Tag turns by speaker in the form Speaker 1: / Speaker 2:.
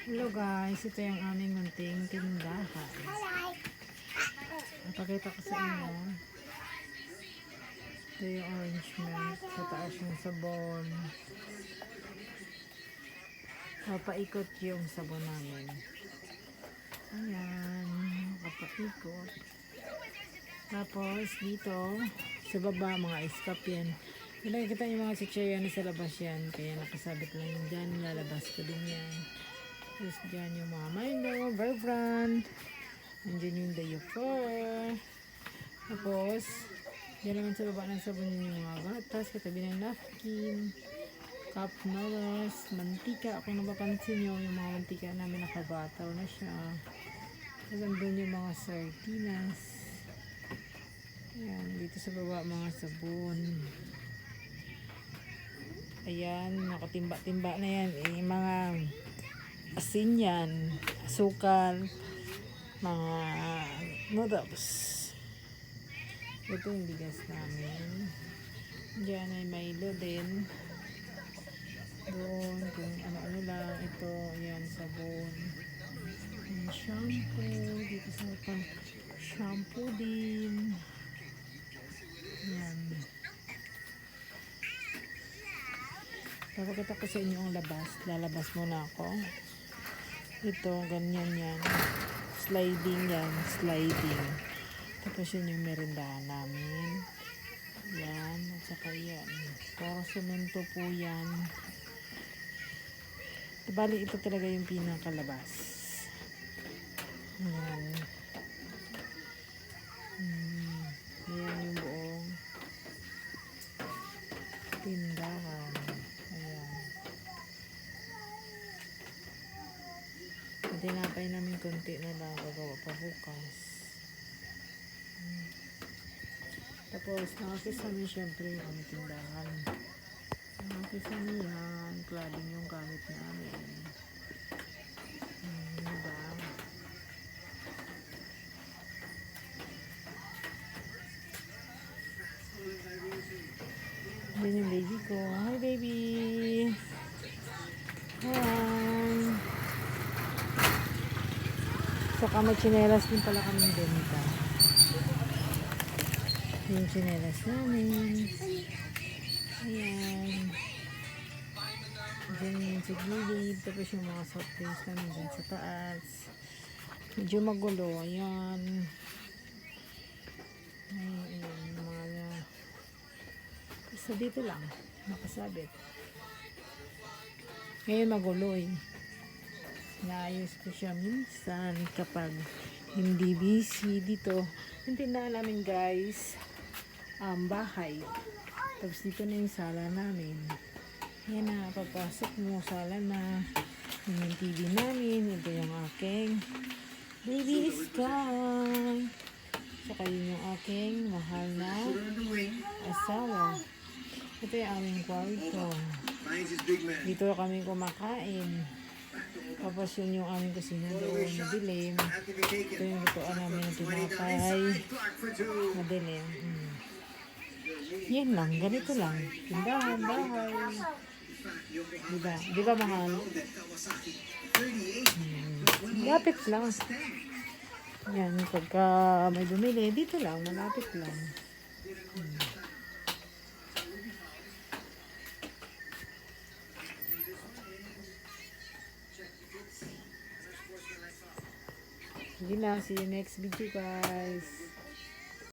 Speaker 1: Hello guys, ito yung aming munting tindahan. Napakita ko sa inyo. Ito yung orange milk. Sa taas yung sabon. Papaikot yung sabon namin. Ayan, papaikot. Tapos dito, sa baba mga iskap yan. Kung nakikita yung mga chichirya na sa labas yan, kaya nakasabit lang yung dyan, lalabas ko din yan. Tapos dyan yung mga Milo, Bear Brand. Andyan yung Diaper. Tapos, dyan naman sa baba ng sabon yung mga gatas, katabi ng napkin, cup noodles, mantika. Kung napapansin nyo, yung mga mantika namin nakabataw na siya. Tapos andun yung mga sardinas. Ayan, dito sa baba mga sabon. Ayan, nakatimba-timba na yan. Mga asin yan, asukal, mga noodles. Ito yung bigas namin. Diyan ay Milo din. Doon, kung ano-ano lang. Ito, ayan, sabon. Yung shampoo. Dito sa pang shampoo din. Ayan. Papakita ko sa inyo ang labas. Lalabas muna ako. Ito, ganyan yan. Sliding yan. Sliding. Tapos yun yung merindahan namin. Yan. At saka yan. Para semento po yan. Bali, ito talaga yung pinakalabas. Yan. Yan yung buong tindahan. Tinapay namin konti na lang, gagawa pa bukas. Tapos nakakis namin syempre yung aming tindahan. Nakakis namin yan, cladding yung gamit namin. Diba? Yan yung baby ko. Hi baby! Hi! Saka may tsinelas din pala kaming benta. Yung tsinelas namin. Ayan. Diyan yung sa gilid. Tapos yung mga soft drinks namin dyan sa taas. Medyo magulo. Ayan. Ayan. Mga basta dito lang. Nakasabit. Ngayon magulo eh. Naayos ko siya minsan kapag hindi busy dito. Yung tindahan namin guys, bahay. Tapos dito na yung sala namin. Yan na, papasok mo, sala na. Yung TV namin, ito yung aking baby sky. Saka yun yung aking mahal na asawa. Ito yung aming kwarto. Dito kami kumakain. Tapos yun yung aming kusina doon, madilim. Ito yung lutuan namin ng tinapay. Madilim. Yan lang, ganito lang. Tindahan, bahay. Diba? Diba mahal? Lapit lang. Yan, pagka may bumili, dito lang, malapit lang. Sige na, see you next video guys.